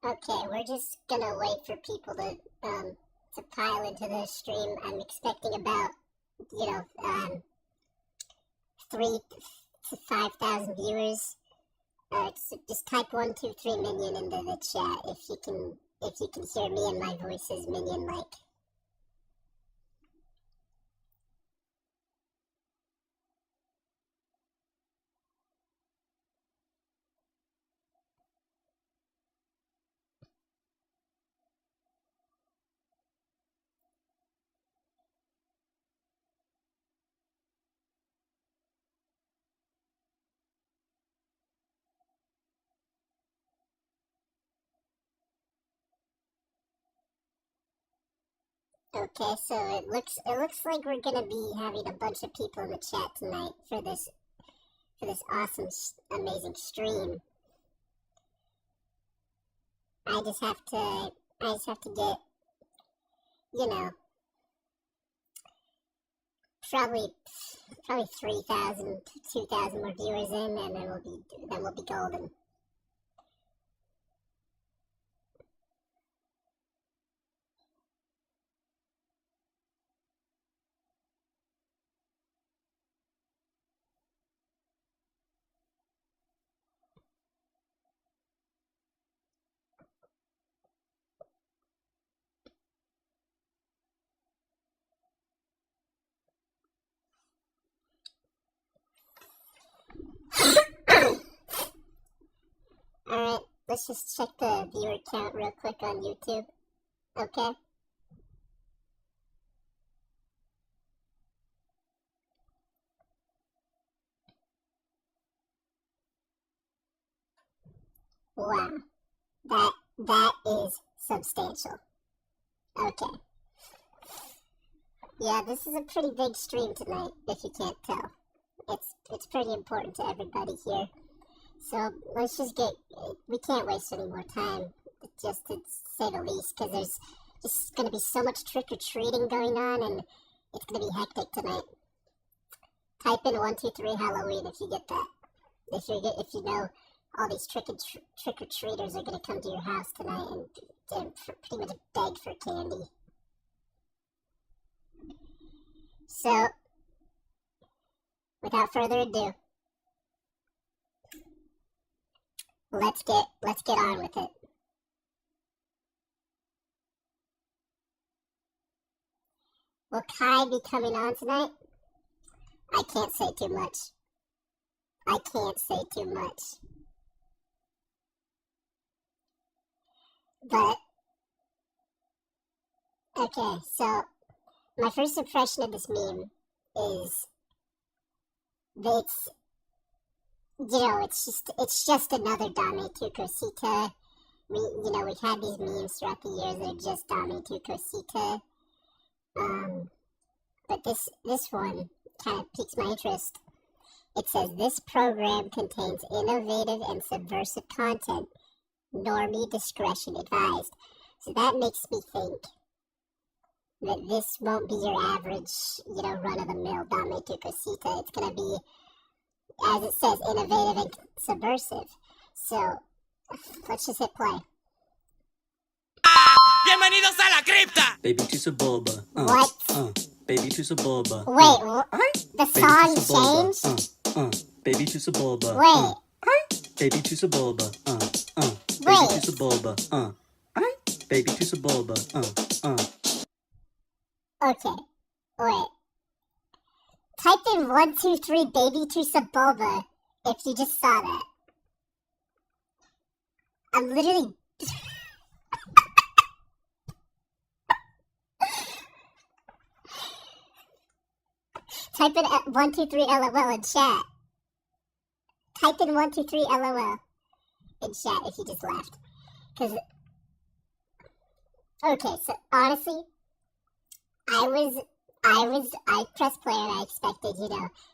Okay, we're just gonna wait for people to pile into the stream. I'm expecting about, 3 to 5,000 viewers. Just type 123 Minion into the chat if you can hear me and my voice is Minion like. Okay, so it looks like we're gonna be having a bunch of people in the chat tonight for this awesome, amazing stream. I just have to get, probably 3,000, 2,000 more viewers in, and then we'll be golden. Alright, let's just check the viewer count real quick on YouTube. Okay? Wow. That is substantial. Okay. Yeah, this is a pretty big stream tonight, if you can't tell. It's pretty important to everybody here. So let's just we can't waste any more time, just to say the least, because there's just going to be so much trick-or-treating going on, and it's going to be hectic tonight. Type in 123 Halloween if you get that. If you know all these trick-or-treaters are going to come to your house tonight and pretty much beg for candy. So, without further ado, let's get on with it. Will Kai be coming on tonight? I can't say too much. But, okay, so my first impression of this meme is that it's just another Dame Tu Cosita. We've had these memes throughout the years that are just Dame Tu Cosita. But this one kind of piques my interest. It says, this program contains innovative and subversive content. Normie discretion advised. So that makes me think that this won't be your average, run-of-the-mill Dame Tu Cosita. It's going to be, as it says, innovative and subversive. So, let's just hit play. Bienvenidos a la cripta! Baby Tu Sebulba. What? Baby Tu Sebulba. Wait, the song changed? Baby Tu Sebulba. Wait. Baby Tu Sebulba. Baby Wait. Tu Sebulba. Baby Tu Sebulba. Okay, wait. Type in 123 Baby Tu Sebulba if you just saw that. I'm literally... Type in 123 LOL in chat. Type in 123 LOL in chat if you just laughed. Okay, so honestly, I pressed play and I expected,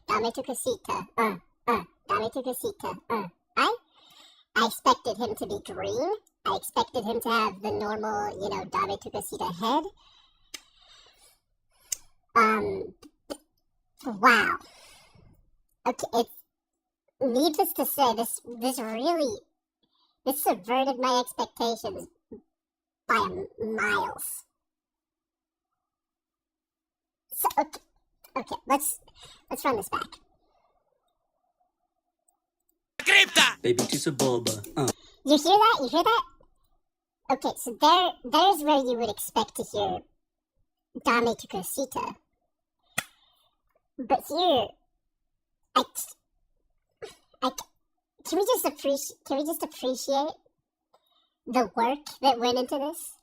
Dame Tu Cosita, Dame Tu Cosita, I expected him to be green. I expected him to have the normal, Dame Tu Cosita head. Wow. Okay, needless to say, this really This subverted my expectations by miles. So, okay, let's run this back. Cripta! Baby Tu Sebulba. You hear that? You hear that? Okay, so there's where you would expect to hear Dame Tu Cosita. But here, can we just appreciate the work that went into this?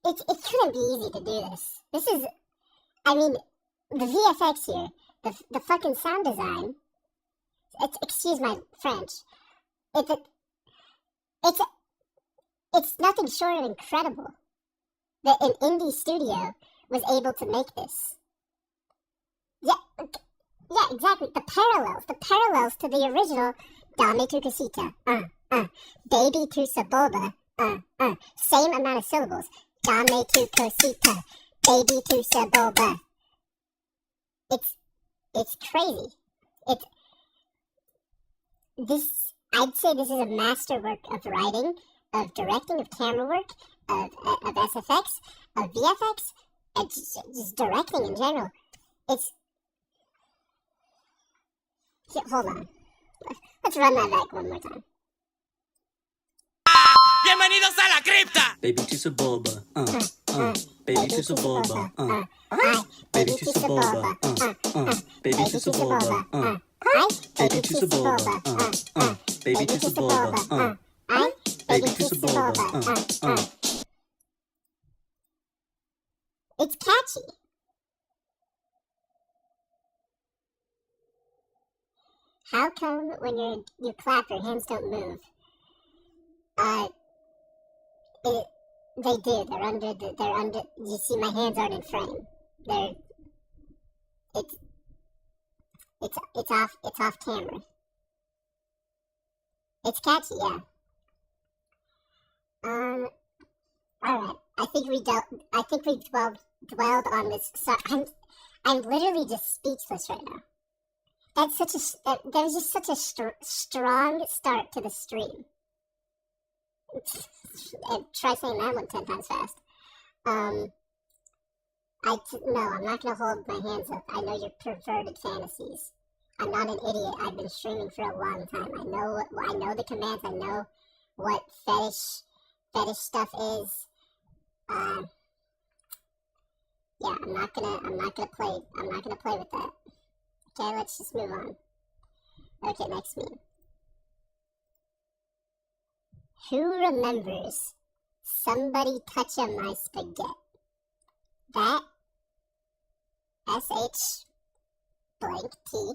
It couldn't be easy to do this. This is, I mean, the VFX here, the fucking sound design. Excuse my French. It's nothing short of incredible that an indie studio was able to make this. Yeah, exactly. The parallels to the original Dame Tu Cosita. Baby Tu Sebulba. Same amount of syllables. Dame Tu Cosita. Baby Tu Sebulba. It's crazy. I'd say this is a masterwork of writing, of directing, of camera work, of SFX, of VFX, and just directing in general. Hold on. Let's run that back one more time. Bienvenidos a la cripta! Baby Tu Sebulba. Baby Tu Sebulba. Baby Tu Sebulba. Baby Tu Sebulba. Baby Tu Sebulba. Baby Tu Sebulba. Baby Tu Sebulba. It's catchy. How come when you clap, your hands don't move? They do. They're under. You see, my hands aren't in frame. It's off camera. It's catchy, yeah. All right. I think we dwelled on this. So I'm literally just speechless right now. There was just such a strong start to the stream. Try saying that one 10 times fast. No, I'm not gonna hold my hands up. I know your perverted fantasies. I'm not an idiot. I've been streaming for a long time. I know the commands. I know what fetish stuff is. Yeah, I'm not gonna play with that. Okay, let's just move on. Okay, next meme. Who remembers somebody touching my spaghetti? That SH blank T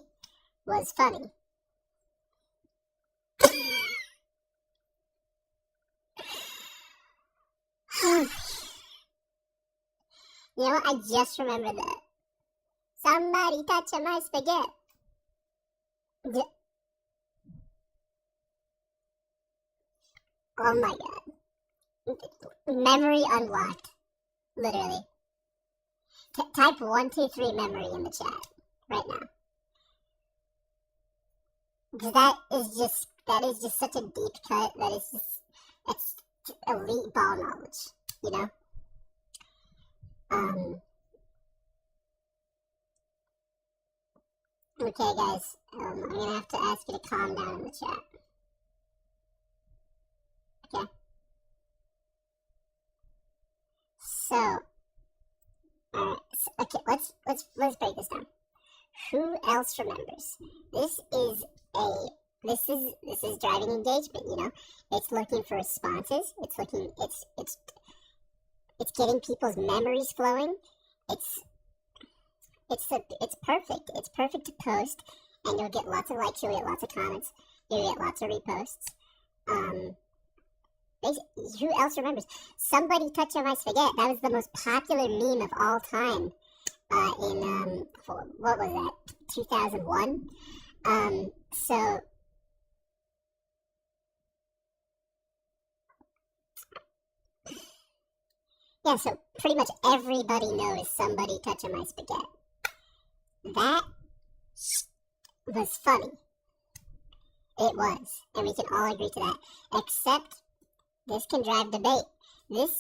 was funny. You know what? I just remembered that. Somebody touching my spaghetti. Oh my god. Memory unlocked. Literally. Type 123 memory in the chat right now. Because that is just such a deep cut. It's elite ball knowledge, you know? Okay, guys, I'm gonna have to ask you to calm down in the chat. Okay. So, okay, let's break this down. Who else remembers? This is driving engagement. You know, it's looking for responses. It's getting people's memories flowing. It's perfect. It's perfect to post, and you'll get lots of likes. You'll get lots of comments. You'll get lots of reposts. Who else remembers? Somebody touching my spaghetti. That was the most popular meme of all time. In what was that? 2001. So. Yeah, so pretty much everybody knows somebody touching my spaghetti. That was funny. It was, and we can all agree to that. Except this can drive debate. This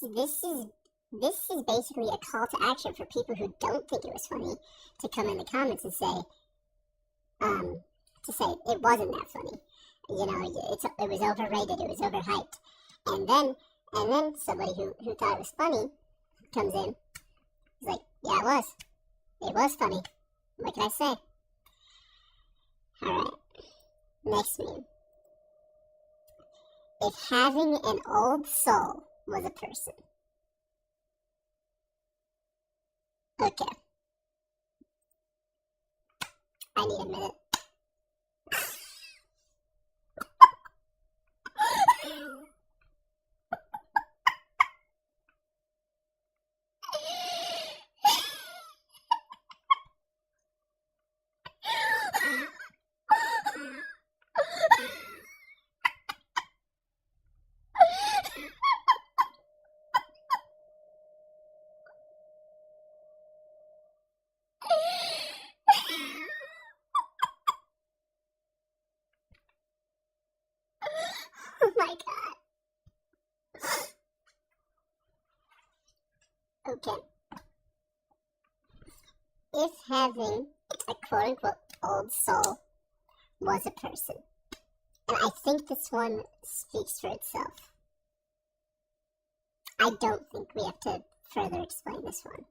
is basically a call to action for people who don't think it was funny to come in the comments and say, it wasn't that funny. You know, it was overrated, it was overhyped. And then somebody who thought it was funny comes in. He's like, yeah, it was. It was funny. What can I say? Alright. Next meme. If having an old soul was a person. Okay. I need a minute. Oh my god. Okay. If having a quote-unquote old soul was a person, and I think this one speaks for itself. I don't think we have to further explain this one.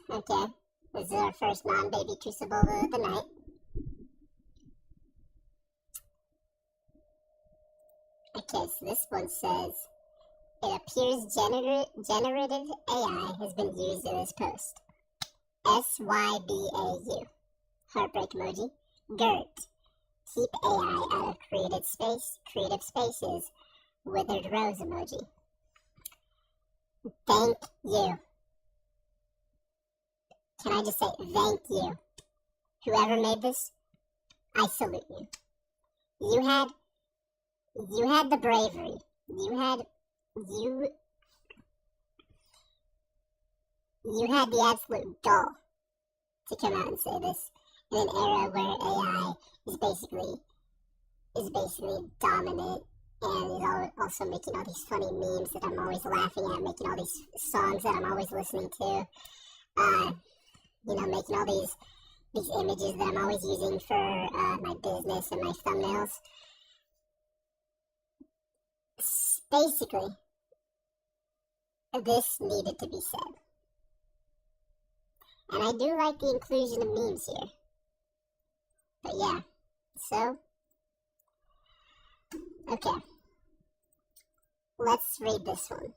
Okay, this is our first non-Baby Tu Sebulba of the night. Okay, so this one says, it appears generative AI has been used in this post. SYBAU. Heartbreak emoji. GERT. Keep AI out of creative spaces. Withered rose emoji. Thank you. Can I just say thank you? Whoever made this, I salute you. You had the bravery. You had the absolute gall to come out and say this in an era where AI is basically dominant and is also making all these funny memes that I'm always laughing at, making all these songs that I'm always listening to, making all these images that I'm always using for my business and my thumbnails. Basically, this needed to be said. And I do like the inclusion of memes here. But yeah, so, okay. Let's read this one.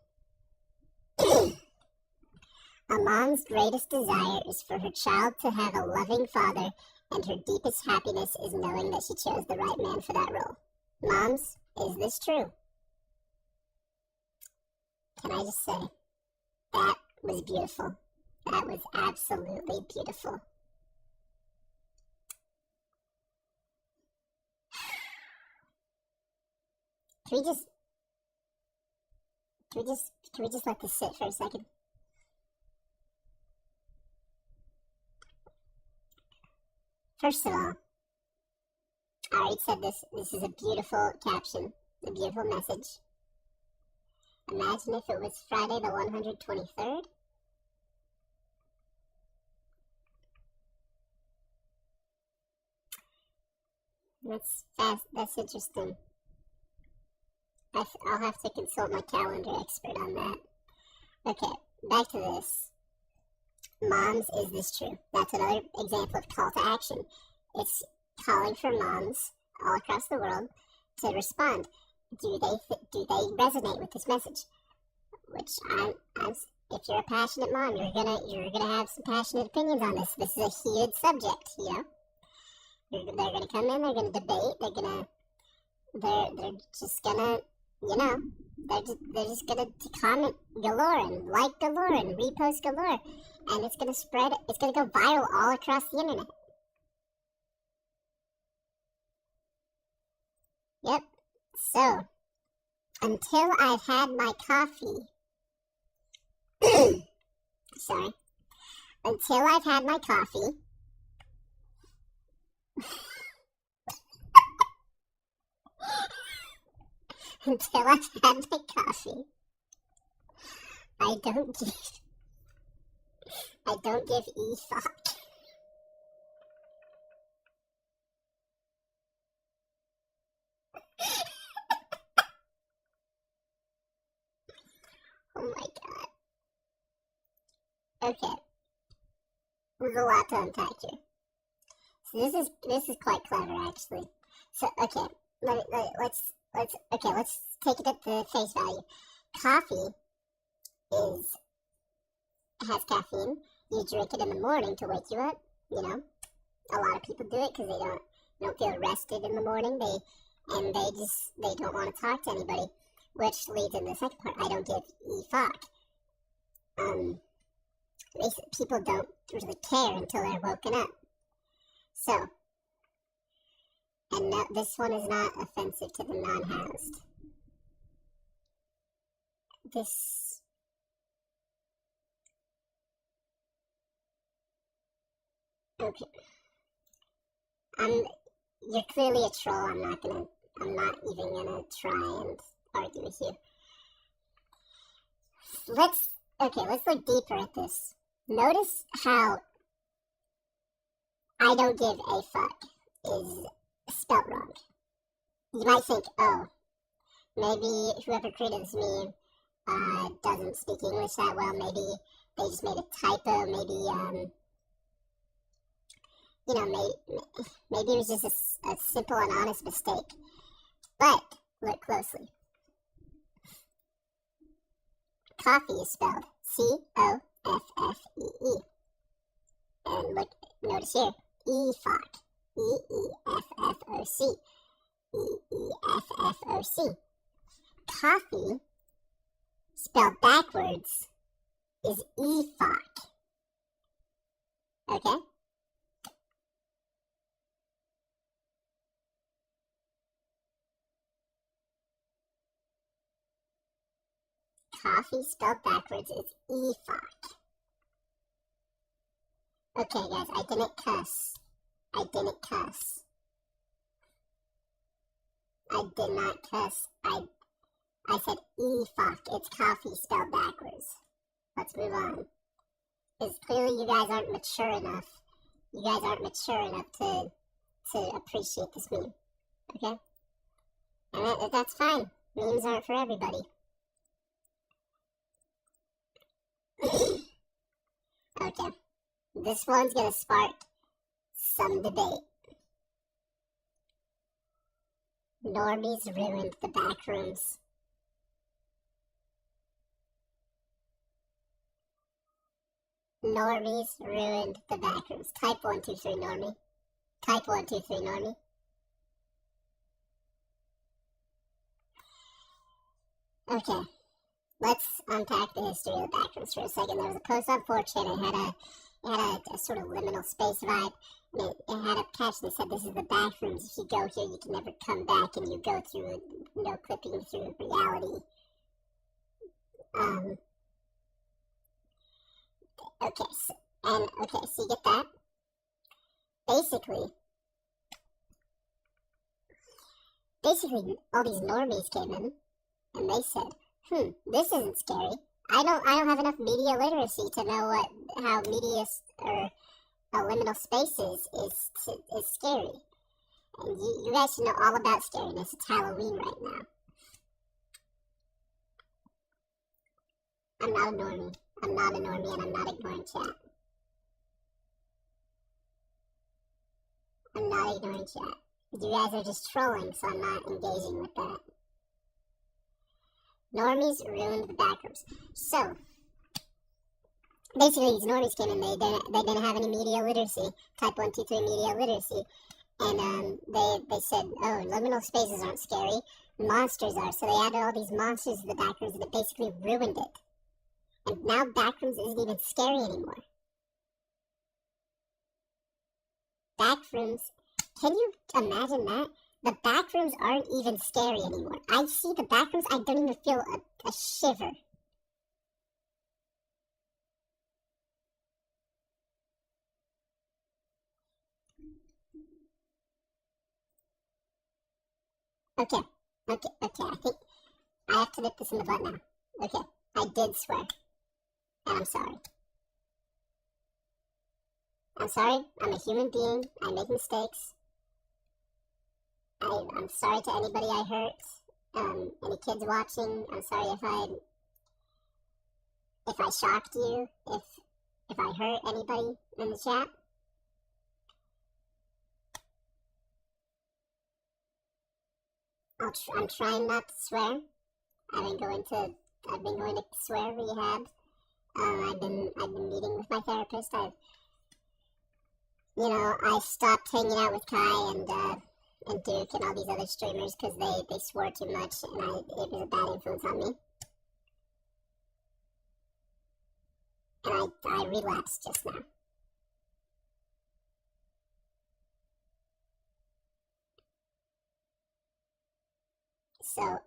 A mom's greatest desire is for her child to have a loving father, and her deepest happiness is knowing that she chose the right man for that role. Moms, is this true? Can I just say, that was beautiful. That was absolutely beautiful. Can we just let this sit for a second? First of all, I already said this is a beautiful caption, a beautiful message. Imagine if it was Friday the 123rd. That's interesting. I'll have to consult my calendar expert on that. Okay, back to this. Moms, is this true? That's another example of call to action. It's calling for moms all across the world to respond. Do they resonate with this message? Which if you're a passionate mom, you're gonna have some passionate opinions on this. This is a heated subject, you know. They're gonna come in, they're gonna debate, they're just gonna, you know, they're just gonna comment galore and like galore and repost galore, and it's gonna spread. It's gonna go viral all across the internet. Yep. So, until I've had my coffee, until I've had my coffee until I've had my coffee. I don't give a fuck. Oh my god. Okay. There's a lot to unpack here. So this is quite clever actually. So okay, let's take it at the face value. Coffee has caffeine. You drink it in the morning to wake you up. You know, a lot of people do it because they don't feel rested in the morning. They don't want to talk to anybody, which leads into the second part. I don't give a fuck. People don't really care until they're woken up. So, and no, this one is not offensive to the non-housed. This, okay. You're clearly a troll. I'm not even gonna try and argue with you. Let's look deeper at this. Notice how I don't give a fuck is spelled wrong. You might think, oh, maybe whoever created this meme doesn't speak English that well. Maybe they just made a typo. Maybe maybe it was just a simple and honest mistake. But look closely. Coffee is spelled C-O-F-F-E-E. And look, notice here, E-F-F-O-C. E-E-F-F-O-C. E-E-F-F-O-C. Coffee, spelled backwards, is E-F-O-C. Okay? Coffee spelled backwards is E-F-O-C. Okay, guys, I didn't cuss. I did not cuss. I said E-F-O-C. It's coffee spelled backwards. Let's move on. Because clearly you guys aren't mature enough. You guys aren't mature enough to appreciate this meme. Okay? And that's fine. Memes aren't for everybody. Okay. This one's gonna spark some debate. Normies ruined the back rooms. Normies ruined the back rooms. Type 123 normie. Type 123 normie. Okay. Let's unpack the history of the back rooms for a second. There was a post on 4chan. It had a sort of liminal space vibe. And it had a caption that said, "This is the back rooms. If you go here, you can never come back." And you go through no clipping through reality. Okay, so you get that? Basically, all these normies came in, and they said, this isn't scary. I don't have enough media literacy to know how media or how liminal space is scary. And you guys should know all about scariness. It's Halloween right now. I'm not a normie. I'm not a normie, and I'm not ignoring chat. I'm not ignoring chat. You guys are just trolling, so I'm not engaging with that. Normies ruined the backrooms. So, basically, these normies came in. They didn't have any media literacy. Type 123 media literacy. And they said, oh, liminal spaces aren't scary. Monsters are. So they added all these monsters to the backrooms, and it basically ruined it. And now backrooms isn't even scary anymore. Backrooms, can you imagine that? The backrooms aren't even scary anymore. I see the backrooms, I don't even feel a shiver. Okay, I think I have to nip this in the butt now. Okay, I did swear. And I'm sorry. I'm sorry, I'm a human being, I make mistakes. I'm sorry to anybody I hurt, any kids watching. I'm sorry if I shocked you, if I hurt anybody in the chat. I'm trying not to swear. I've been going to swear rehab. I've been meeting with my therapist. I stopped hanging out with Kai and Duke and all these other streamers because they swore too much, and it was a bad influence on me. And I relapsed just now. So,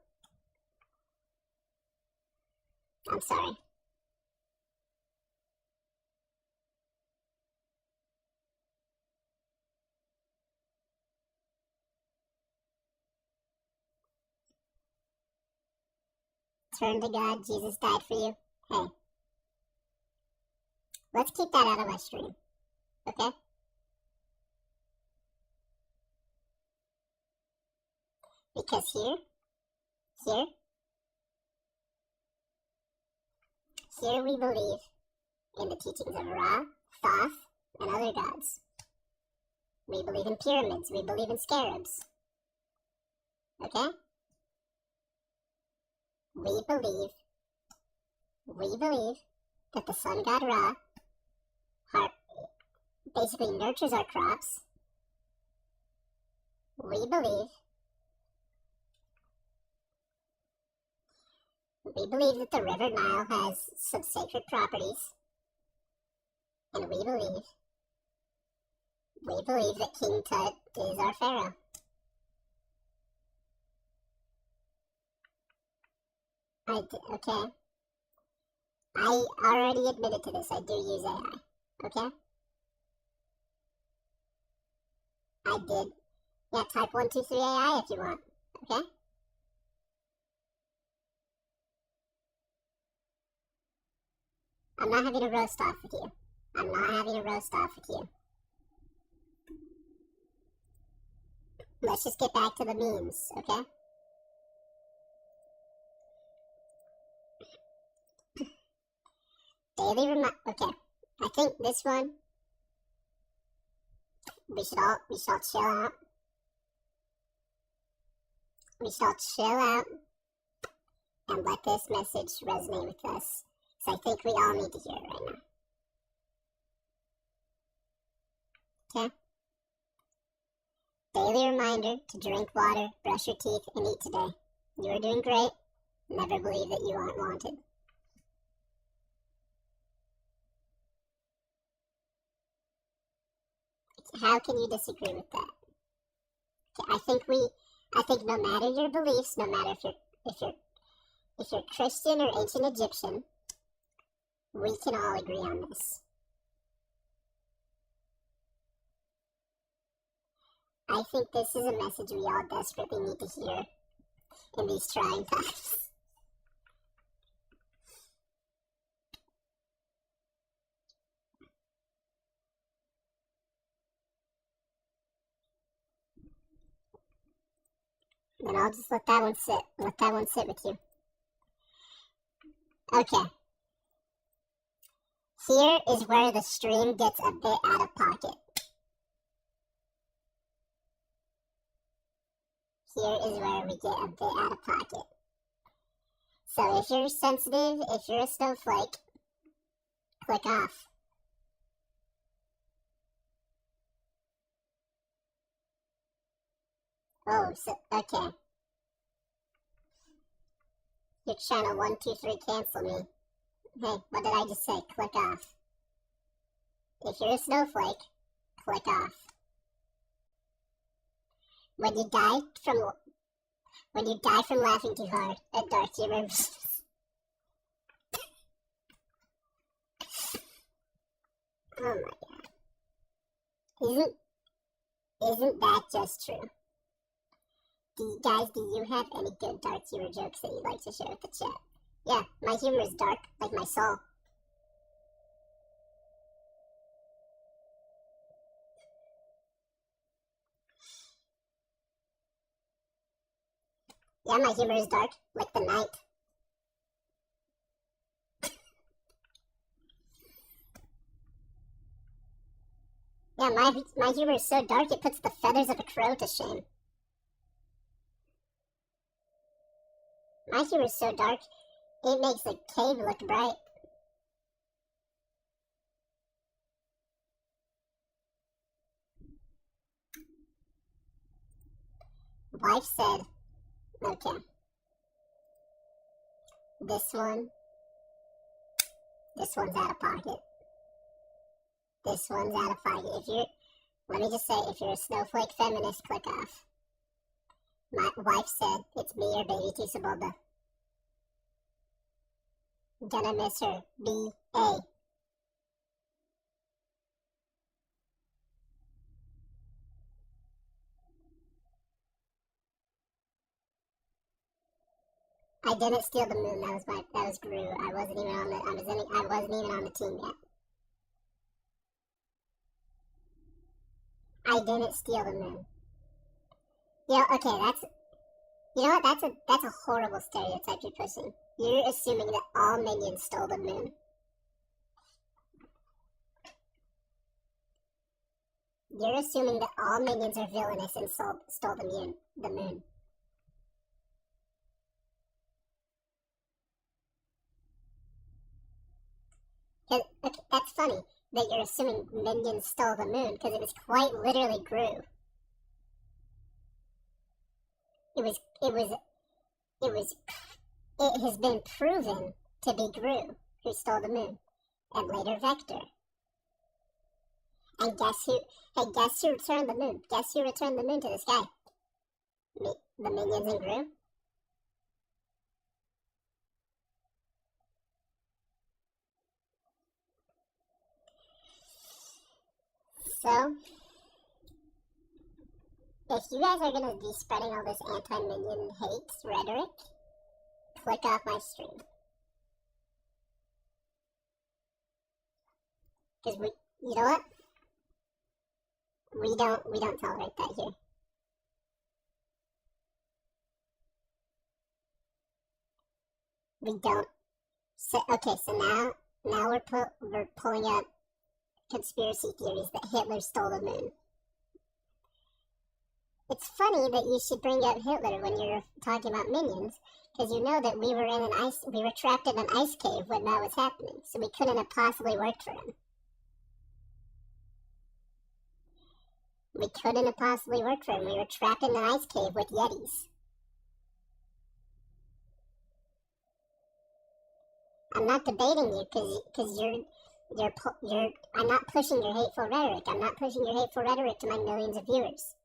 I'm sorry. Turn to God, Jesus died for you. Hey, let's keep that out of my stream, okay? Because here we believe in the teachings of Ra, Thoth, and other gods. We believe in pyramids, we believe in scarabs, okay? We believe that the sun god Ra basically nurtures our crops. We believe that the river Nile has some sacred properties. And we believe that King Tut is our pharaoh. Okay? I already admitted to this. I do use AI. Okay? I did. Yeah, type 123 AI if you want. Okay? I'm not having a roast off with you. I'm not having a roast off with you. Let's just get back to the memes, okay? Okay, I think this one, we should all chill out. We should all chill out and let this message resonate with us. So I think we all need to hear it right now. Okay? Daily reminder to drink water, brush your teeth, and eat today. You are doing great. Never believe that you aren't wanted. How can you disagree with that? Okay, I think no matter your beliefs, no matter if you're Christian or ancient Egyptian, we can all agree on this. I think this is a message we all desperately need to hear in these trying times. And I'll just let that one sit. Let that one sit with you. Okay. Here is where the stream gets a bit out of pocket. Here is where we get a bit out of pocket. So if you're sensitive, if you're a snowflake, click off. Oh, so, okay. You're trying to 1, 2, 3 cancel me. Hey, what did I just say? Click off. If you're a snowflake, click off. When you die from laughing too hard at dark humor. Oh my god. Isn't that just true? Guys, do you have any good dark humor jokes that you'd like to share with the chat? Yeah, my humor is dark, like my soul. Yeah, my humor is dark, like the night. Yeah, my humor is so dark it puts the feathers of a crow to shame. My humor is so dark it makes a cave look bright. Wife said, okay. This one's out of pocket. This one's out of pocket. Let me just say, if you're a snowflake feminist, click off. My wife said, it's me or Baby Tu Sebulba. Gonna miss her. B.A. I didn't steal the moon. That was Gru. I wasn't even on the team yet. I didn't steal the moon. Okay, that's a horrible stereotype you're pushing. You're assuming that all minions stole the moon. You're assuming that all minions are villainous and stole the moon. Okay, that's funny that you're assuming minions stole the moon, because it was quite literally Gru. It has been proven to be Gru who stole the moon, and later Vector. And guess who returned the moon? Guess who returned the moon to this guy? The minions and Gru? So, if you guys are going to be spreading all this anti-minion hate rhetoric, click off my stream. Because you know what? We don't tolerate that here. We don't. So now we're pulling up conspiracy theories that Hitler stole the moon. It's funny that you should bring up Hitler when you're talking about minions, because you know that we were trapped in an ice cave when that was happening, so we couldn't have possibly worked for him. We couldn't have possibly worked for him. We were trapped in an ice cave with Yetis. I'm not debating you because I'm not pushing your hateful rhetoric. I'm not pushing your hateful rhetoric to my millions of viewers.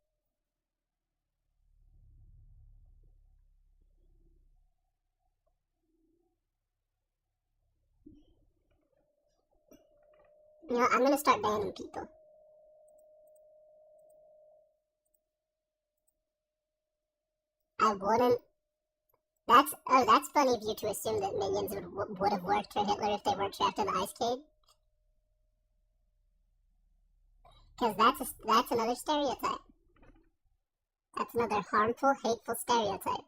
You know, I'm gonna start banning people. I wouldn't. That's funny of you to assume that minions would have worked for Hitler if they weren't trapped in the ice cave. Because that's another stereotype. That's another harmful, hateful stereotype.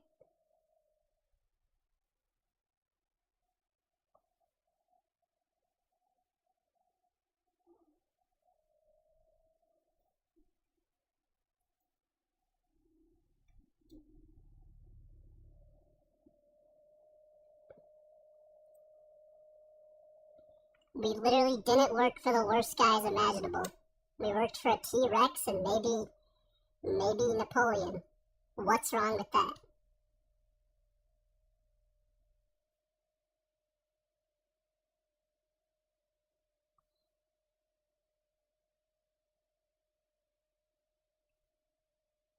We literally didn't work for the worst guys imaginable. We worked for a T-Rex and maybe Napoleon. What's wrong with that?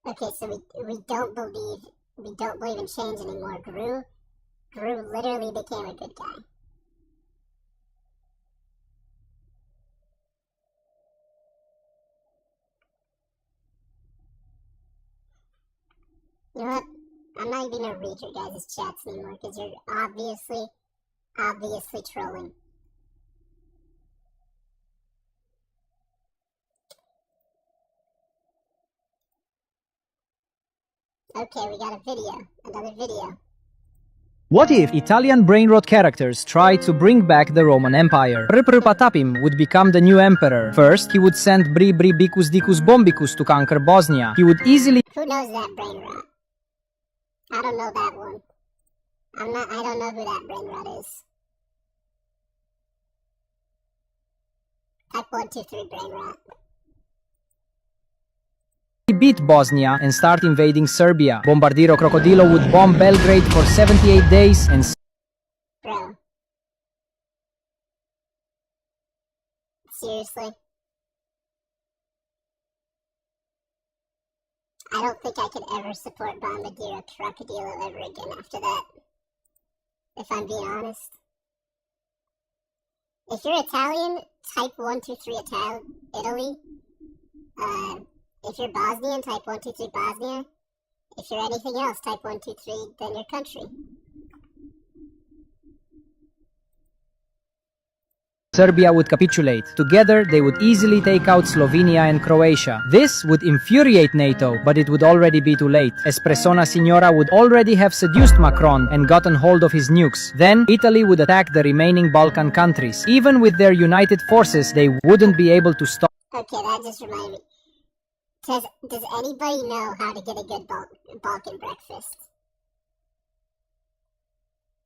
Okay, so we don't believe in change anymore. Gru literally became a good guy. You know what? I'm not even gonna read your guys' chats anymore because you're obviously trolling. Okay, we got a video. Another video. What if Italian brainrot characters tried to bring back the Roman Empire? Patapim would become the new emperor. First, he would send Bri Bicus Dicus Bombicus to conquer Bosnia. He would easily Who knows that brain rot? I don't know that one. I don't know who that brain rot is. Type 123 brain rot. beat Bosnia and start invading Serbia. Bombardiro Crocodilo would bomb Belgrade for 78 days and Bro. Seriously? I don't think I could ever support Bombardiro Crocodilo ever again after that. If I'm being honest. If you're Italian, type 123 Italy. If you're Bosnian, type 123 Bosnia. If you're anything else, type 123 then your country. Serbia would capitulate. Together, they would easily take out Slovenia and Croatia. This would infuriate NATO, but it would already be too late, as Persona Signora would already have seduced Macron and gotten hold of his nukes. Then, Italy would attack the remaining Balkan countries. Even with their united forces, they wouldn't be able to stop. Okay, that just reminded me. Does anybody know how to get a good Balkan breakfast?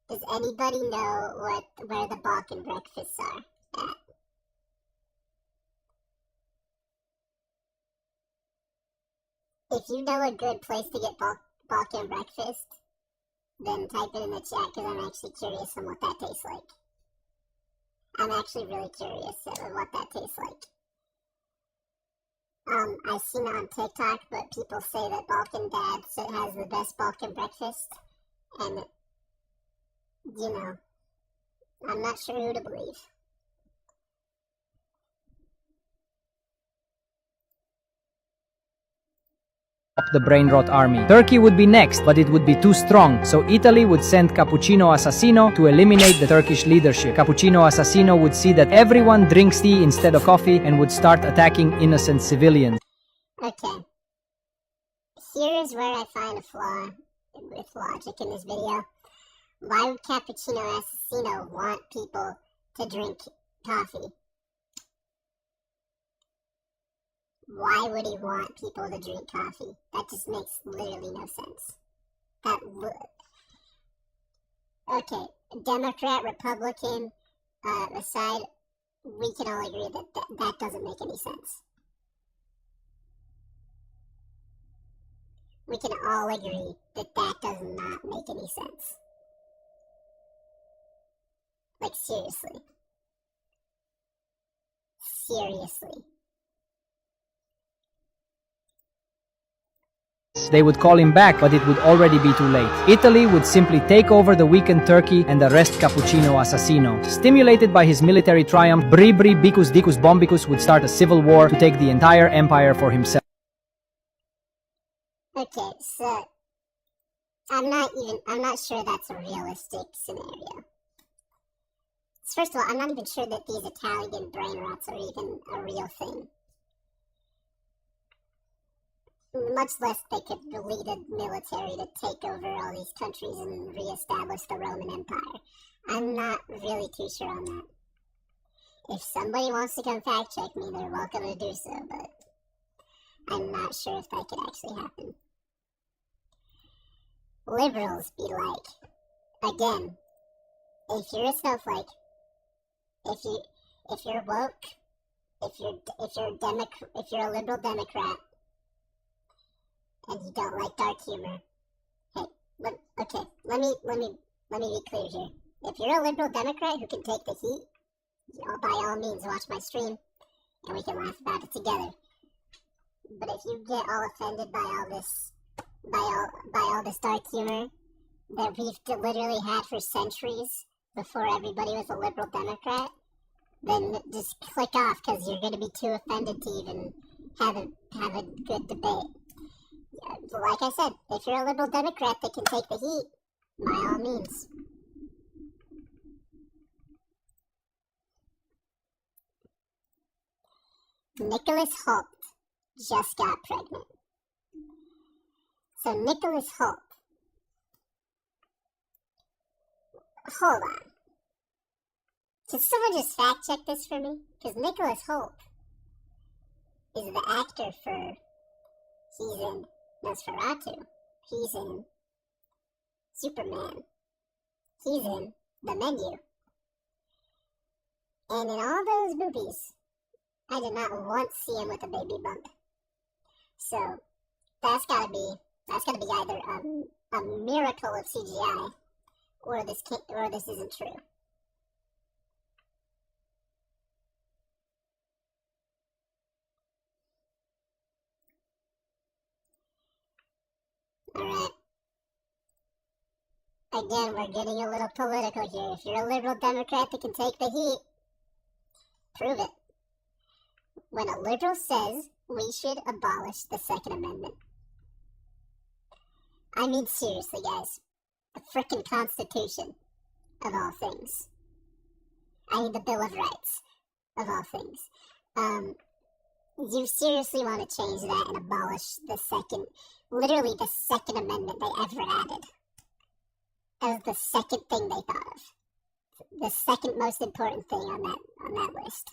Does anybody know where the Balkan breakfasts are at? If you know a good place to get Balkan breakfast, then type it in the chat because I'm actually curious on what that tastes like. I'm actually really curious on what that tastes like. I've seen it on TikTok, but people say that Balkan Dad has the best Balkan breakfast, and you know, I'm not sure who to believe. The brain-rot army. Turkey would be next, but it would be too strong, so Italy would send Cappuccino Assassino to eliminate the Turkish leadership. Cappuccino Assassino would see that everyone drinks tea instead of coffee and would start attacking innocent civilians. Okay. Here's where I find a flaw with logic in this video. Why would Cappuccino Assassino want people to drink coffee? Why would he want people to drink coffee? That just makes literally no sense. That would. Okay, Democrat, Republican, aside, we can all agree that doesn't make any sense. We can all agree that does not make any sense. Like, seriously. Seriously. They would call him back, but it would already be too late. Italy would simply take over the weakened Turkey and arrest Cappuccino Assassino. Stimulated by his military triumph, Bicus Dicus Bombicus would start a civil war to take the entire empire for himself. Okay, so I'm not sure that's a realistic scenario. First of all, I'm not even sure that these Italian brain rots are even a real thing. Much less they could lead a military to take over all these countries and reestablish the Roman Empire. I'm not really too sure on that. If somebody wants to come fact check me, they're welcome to do so, but I'm not sure if that could actually happen. Liberals be like, again, if you're a snowflake, if you're woke, if you're a liberal Democrat, and you don't like dark humor, hey, let me be clear here. If you're a liberal Democrat who can take the heat, by all means watch my stream, and we can laugh about it together. But if you get all offended by all this dark humor that we've literally had for centuries before everybody was a liberal Democrat, then just click off because you're going to be too offended to even have a good debate. like I said, if you're a liberal Democrat that can take the heat, by all means. Nicholas Holt just got pregnant. So Nicholas Holt, hold on. Can someone just fact check this for me? Because Nicholas Holt is the actor for, he's in Nosferatu, he's in Superman, he's in The Menu. And in all those movies, I did not once see him with a baby bump. So that's gotta be either a miracle of CGI, or this isn't true. Alright. Again, we're getting a little political here. If you're a liberal Democrat that can take the heat, prove it. When a liberal says we should abolish the Second Amendment. I mean, seriously, guys. The frickin' Constitution, of all things. I mean, the Bill of Rights, of all things. You seriously want to change that and abolish literally the Second Amendment they ever added. That was the second thing they thought of. The second most important thing on that list.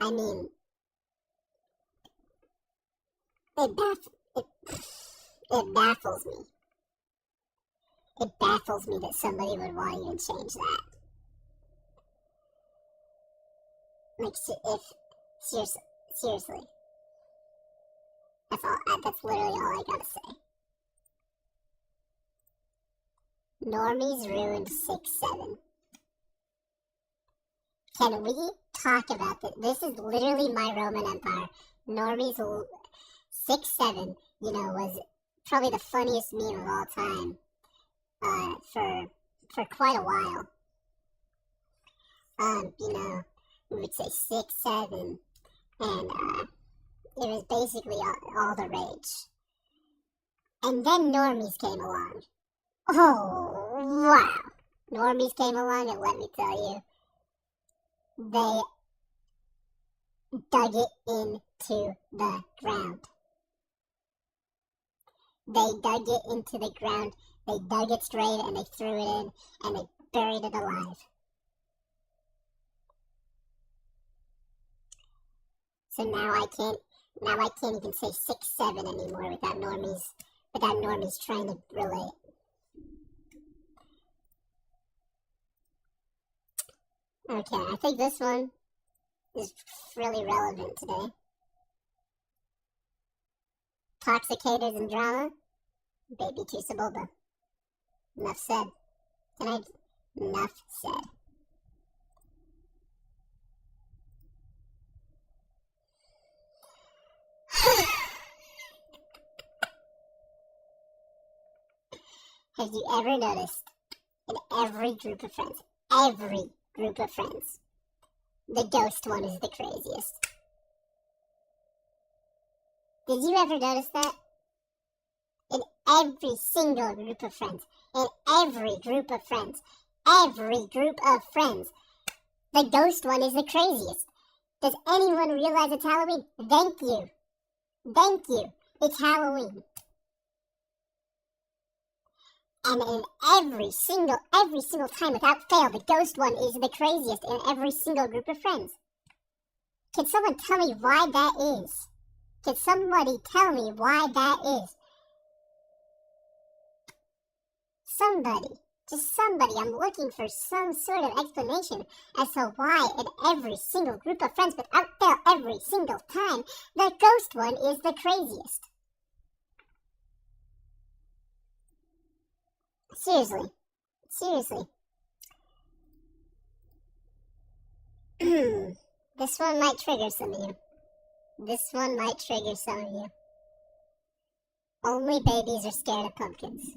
I mean, it baffles me. It baffles me that somebody would want to even change that. Like, seriously. That's literally all I gotta say. Normies ruined 6-7. Can we talk about this? This is literally my Roman Empire. Normies 6-7, was probably the funniest meme of all time. For quite a while. We would say 6-7, and it was basically all the rage. And then normies came along. Oh, wow. Normies came along, and let me tell you, they dug it into the ground. They dug it into the ground. They dug its grave, and they threw it in, and they buried it alive. So now I can't even say 6-7 anymore without normies trying to relate. Okay, I think this one is really relevant today. Toxicators and drama, Baby Tu Sebulba. Enough said. Enough said. Have you ever noticed in every group of friends, the ghost one is the craziest? Did you ever notice that? In every single group of friends, the ghost one is the craziest. Does anyone realize it's Halloween? Thank you. It's Halloween. And in every single time without fail, the ghost one is the craziest in every single group of friends. Can someone tell me why that is? Can somebody tell me why that is? Somebody, I'm looking for some sort of explanation as to why in every single group of friends without fail, every single time, the ghost one is the craziest. Seriously. This one might trigger some of you. Only babies are scared of pumpkins.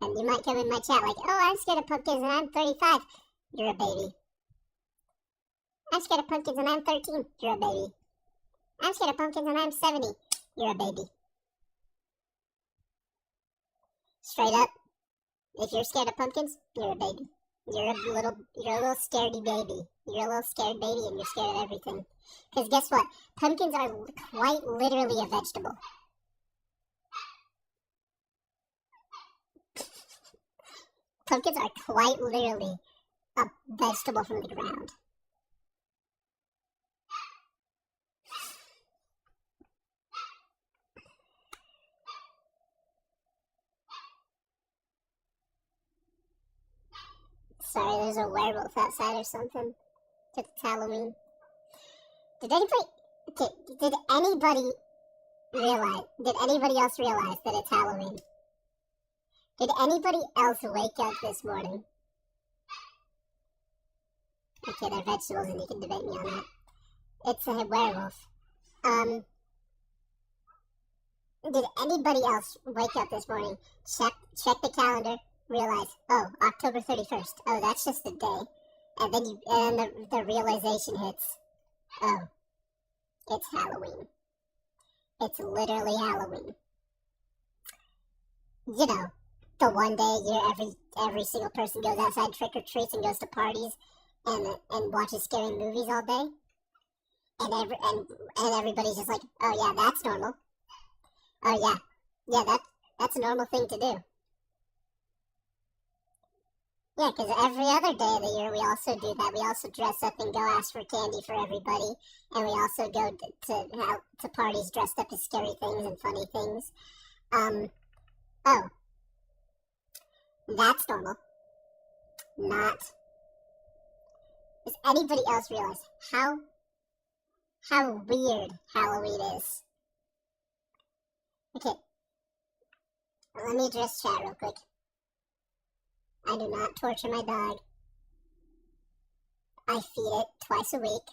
And you might come in my chat like, oh, I'm scared of pumpkins and I'm 35. You're a baby. I'm scared of pumpkins and I'm 13. You're a baby. I'm scared of pumpkins and I'm 70. You're a baby. Straight up, if you're scared of pumpkins, you're a baby. You're a little scaredy baby. You're a little scared baby and you're scared of everything. Because guess what? Pumpkins are quite literally a vegetable. Pumpkins are quite literally a vegetable from the ground. Sorry, there's a werewolf outside or something. It's Halloween. Did anybody else realize that it's Halloween? Did anybody else wake up this morning? Okay, they're vegetables and you can debate me on that. It's a werewolf. Did anybody else wake up this morning, check the calendar, realize, oh, October 31st. Oh, that's just a day. And then the realization hits, oh, it's Halloween. It's literally Halloween. You know, the one day every single person goes outside, trick or treats, and goes to parties and watches scary movies all day. And everybody's just like, oh yeah, that's normal. Oh yeah, that's a normal thing to do. Yeah, because every other day of the year we also do that. We also dress up and go ask for candy for everybody, and we also go to parties dressed up as scary things and funny things. Oh, that's normal. Not. Does anybody else realize how weird Halloween is? Okay, let me address chat real quick. I do not torture my dog. I feed it twice a week.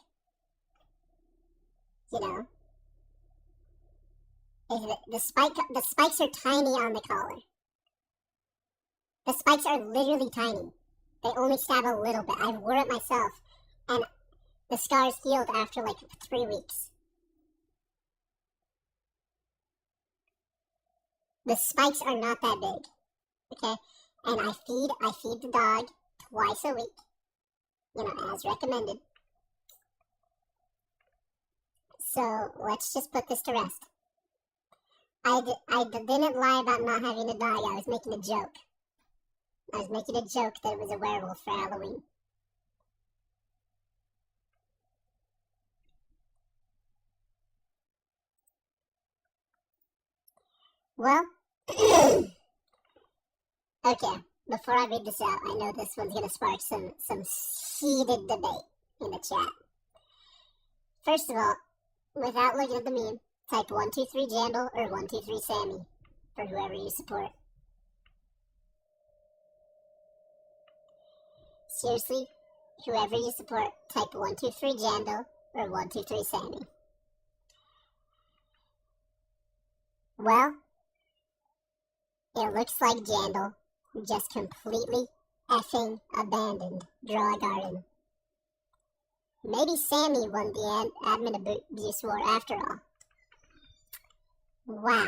You know. The spikes are tiny on the collar. The spikes are literally tiny. They only stab a little bit. I wore it myself, and the scars healed after like 3 weeks. The spikes are not that big, okay? And I feed the dog twice a week, you know, as recommended. So let's just put this to rest. I didn't lie about not having a dog. I was making a joke. I was making a joke that it was a werewolf for Halloween. Well, okay, before I read this out, I know this one's going to spark some heated debate in the chat. First of all, without looking at the meme, type 123 Jandal or 123 Sammy for whoever you support. Seriously, whoever you support, type 123 Jandal or 123 Sammy. Well, it looks like Jandal just completely effing abandoned Draw a Garden. Maybe Sammy won the admin abuse war after all. Wow.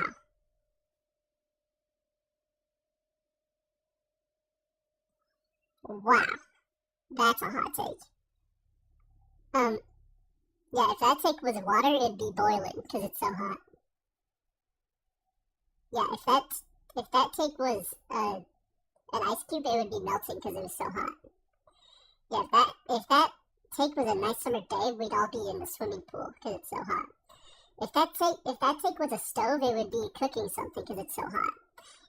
Wow. That's a hot take. Yeah, if that take was water, it'd be boiling because it's so hot. Yeah, if that take was an ice cube, it would be melting because it was so hot. Yeah, if that take was a nice summer day, we'd all be in the swimming pool because it's so hot. If that take was a stove, it would be cooking something because it's so hot.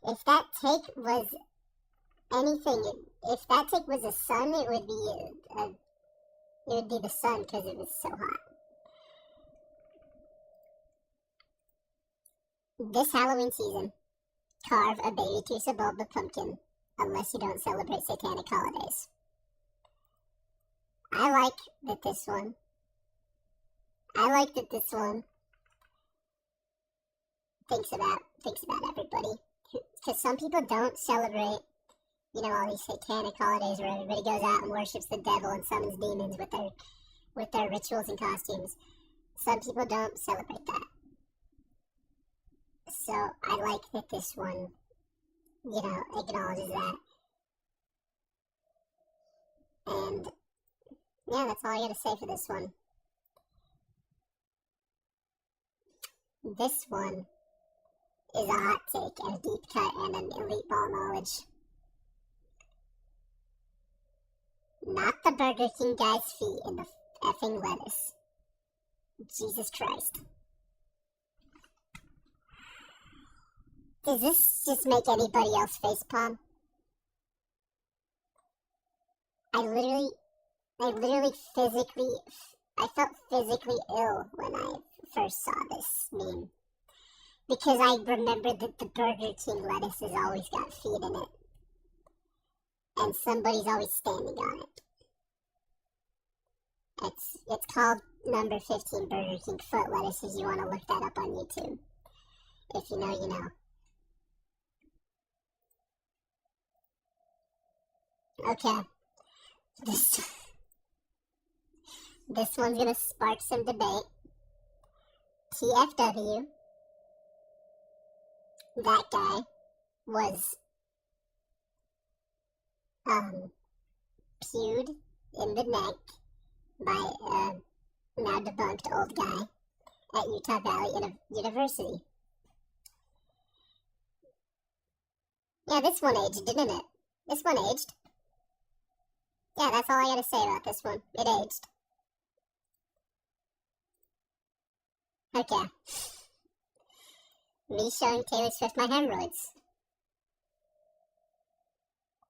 If that take was anything, if that take was a sun, it would be the sun because it was so hot. This Halloween season, carve a Baby Tu Sebulba pumpkin, unless you don't celebrate satanic holidays. I like that this one thinks about everybody. Because some people don't celebrate you know, all these satanic holidays where everybody goes out and worships the devil and summons demons with their rituals and costumes. Some people don't celebrate that. So I like that this one, you know, acknowledges that. And yeah, that's all I gotta say for this one. This one is a hot take and a deep cut and an elite ball knowledge. Not the Burger King guy's feet in the effing lettuce. Jesus Christ. Does this just make anybody else facepalm? I felt physically ill when I first saw this meme. Because I remembered that the Burger King lettuce has always got feet in it. And somebody's always standing on it. It's called number 15 Burger King foot lettuce if you want to look that up on YouTube. If you know, you know. Okay. This one's gonna spark some debate. TFW. That guy was pewed in the neck by a now debunked old guy at Utah Valley University. Yeah, this one aged, didn't it? This one aged. Yeah, that's all I gotta say about this one. It aged. Okay. Me showing Taylor Swift my hemorrhoids.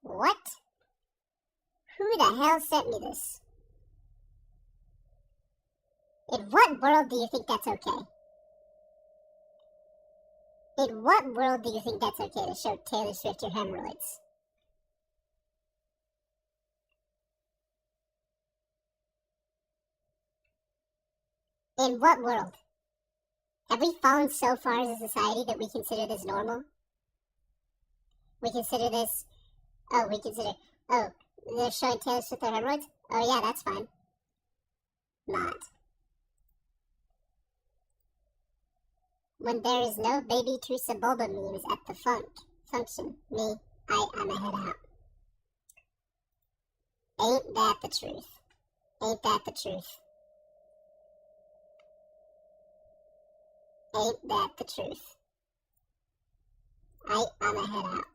What? Who the hell sent me this? In what world do you think that's okay? In what world do you think that's okay to show Taylor Swift your hemorrhoids? In what world? Have we fallen so far as a society that we consider this normal? We consider this... Oh, they're showing Taylor Swift their hemorrhoids? Oh yeah, that's fine. Not. When there is no Baby Tu Sebulba memes at the function, I'm a head out. Ain't that the truth? Ain't that the truth? Ain't that the truth? I'm a head out.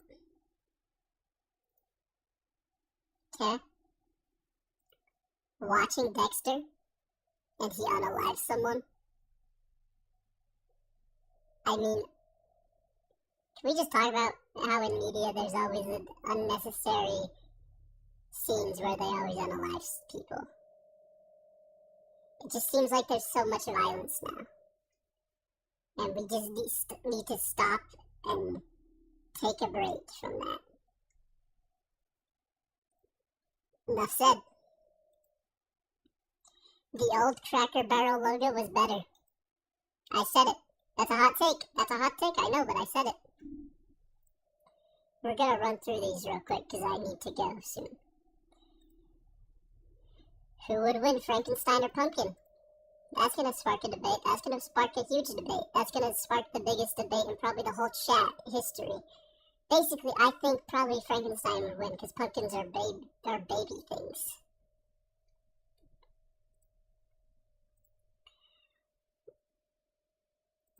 Okay? Watching Dexter, and he unalives someone? I mean, can we just talk about how in media there's always unnecessary scenes where they always unalive people? It just seems like there's so much violence now. And we just need to stop and take a break from that. Enough said. The old Cracker Barrel logo was better. I said it. That's a hot take. That's a hot take, I know, but I said it. We're gonna run through these real quick because I need to go soon. Who would win, Frankenstein or Pumpkin? That's gonna spark a debate. That's gonna spark a huge debate. That's gonna spark the biggest debate in probably the whole chat history. Basically, I think probably Frankenstein would win because pumpkins are baby things.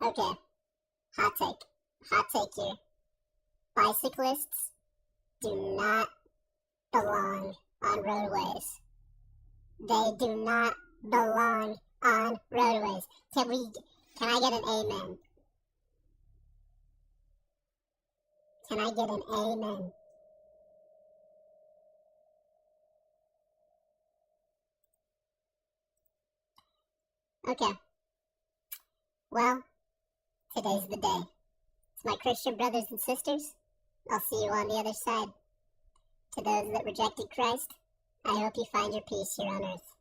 Okay, hot take. Hot take here. Bicyclists do not belong on roadways. They do not belong on roadways. Can I get an amen? Can I get an amen? Okay. Well, today's the day. To my Christian brothers and sisters, I'll see you on the other side. To those that rejected Christ, I hope you find your peace here on earth.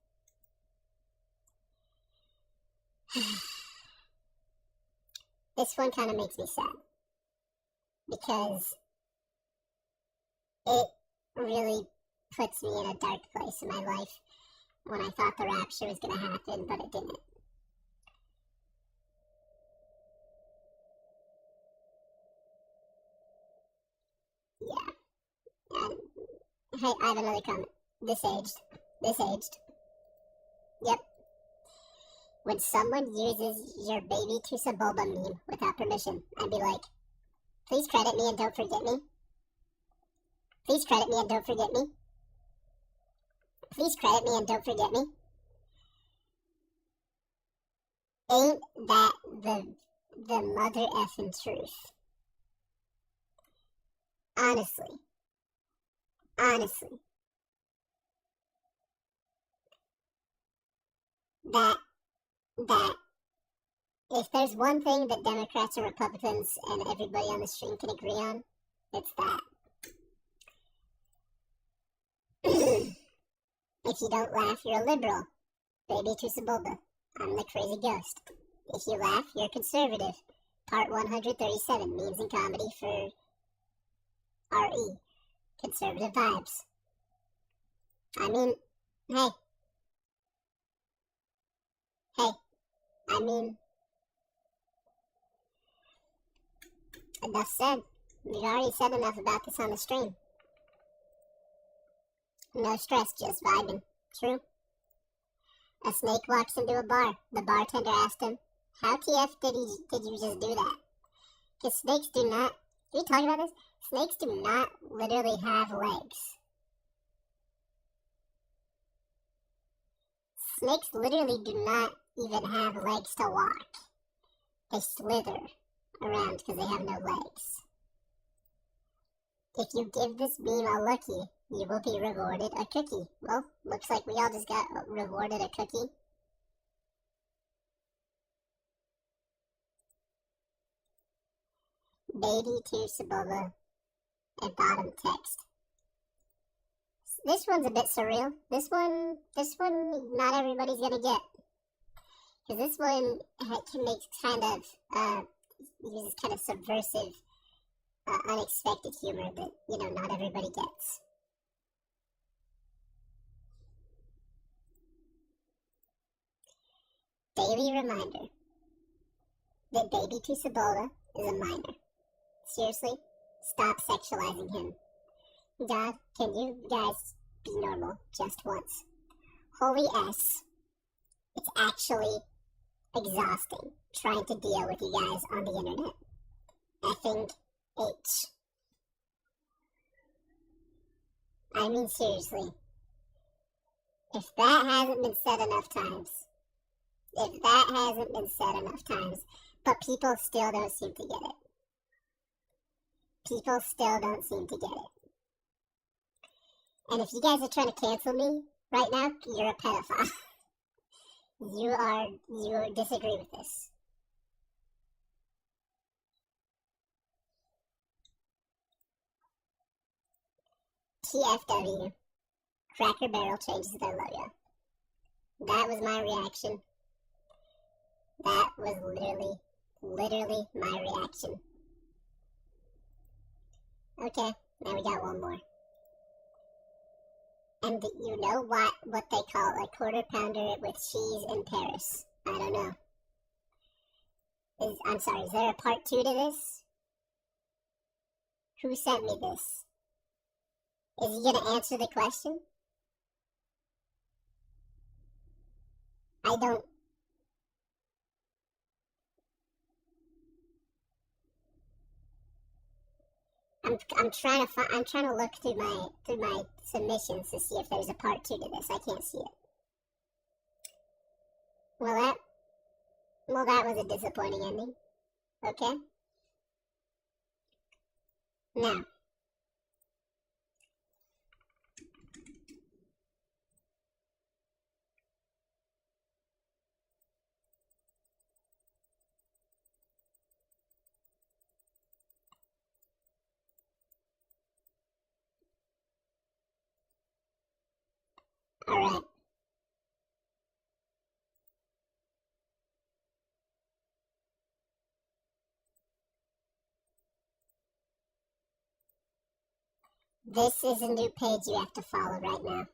This one kind of makes me sad. Because it really puts me in a dark place in my life when I thought the rapture was going to happen, but it didn't. Yeah. And, hey, I have another comment. Disaged. Disaged. Yep. When someone uses your Baby Tu Sebulba meme without permission, I'd be like, please credit me and don't forget me. Please credit me and don't forget me. Please credit me and don't forget me. Ain't that the mother effing truth? Honestly. Honestly. That if there's one thing that Democrats and Republicans and everybody on the stream can agree on, it's that. If you don't laugh, you're a liberal. Baby Tu Sebulba. I'm the crazy ghost. If you laugh, you're conservative. Part 137, memes and comedy for RE. Conservative vibes. I mean, hey. I mean, enough said. We've already said enough about this on the stream. No stress, just vibing. True. A snake walks into a bar. The bartender asked him, how TF did you just do that? Because snakes do not, can we talk about this? Snakes do not literally have legs. Snakes literally do not even have legs to walk. They slither around because they have no legs. If you give this meme a lookie, you will be rewarded a cookie. Well, looks like we all just got rewarded a cookie. Baby Tu Sebulba and bottom text. This one's a bit surreal. This one, not everybody's gonna get. Because this one can make uses kind of subversive, unexpected humor that, not everybody gets. Daily reminder that Baby Tu Sebulba is a minor. Seriously, stop sexualizing him. God, can you guys be normal just once? Holy S. It's actually exhausting trying to deal with you guys on the internet. Effing H. I mean, seriously. If that hasn't been said enough times, but people still don't seem to get it. People still don't seem to get it. And if you guys are trying to cancel me right now, you're a pedophile. You disagree with this. TFW. Cracker Barrel changes their logo. That was my reaction. That was literally my reaction. Okay, now we got one more. And you know what they call a quarter pounder with cheese in Paris? I don't know. I'm sorry, is there a part 2 to this? Who sent me this? Is he gonna answer the question? I'm trying to look through my submissions to see if there's a part 2 to this. I can't see it. Well, that was a disappointing ending. Okay. Now. Alright. This is a new page you have to follow right now.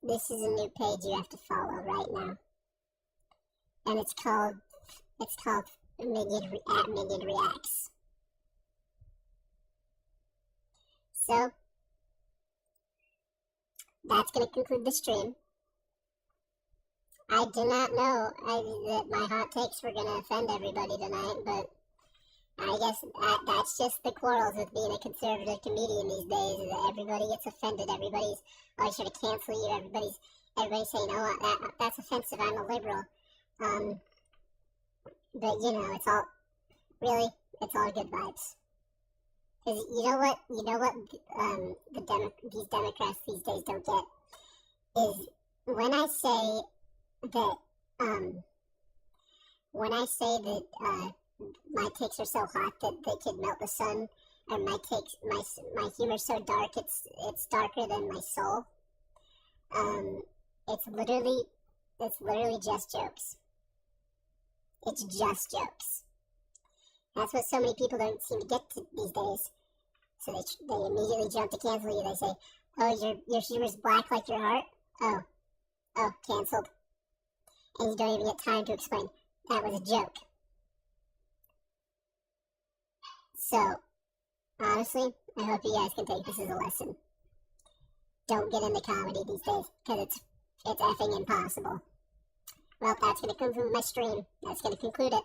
This is a new page you have to follow right now. And it's called Minion Reacts. So that's going to conclude the stream. I do not know that my hot takes were going to offend everybody tonight, but I guess that's just the quarrels with being a conservative comedian these days, is that everybody gets offended. Everybody's always trying to cancel you. Everybody's saying, oh, that's offensive, I'm a liberal. But, you know, it's all good vibes. Because you know what these Democrats these days don't get is when I say that my takes are so hot that they could melt the sun, and my humor's so dark it's darker than my soul. It's literally just jokes. It's just jokes. That's what so many people don't seem to get to these days. So they immediately jump to cancel you. They say, "Oh, your humor's black like your heart." Oh, canceled. And you don't even get time to explain. That was a joke. So, honestly, I hope you guys can take this as a lesson. Don't get into comedy these days, because it's effing impossible. Well, that's going to conclude my stream. That's going to conclude it.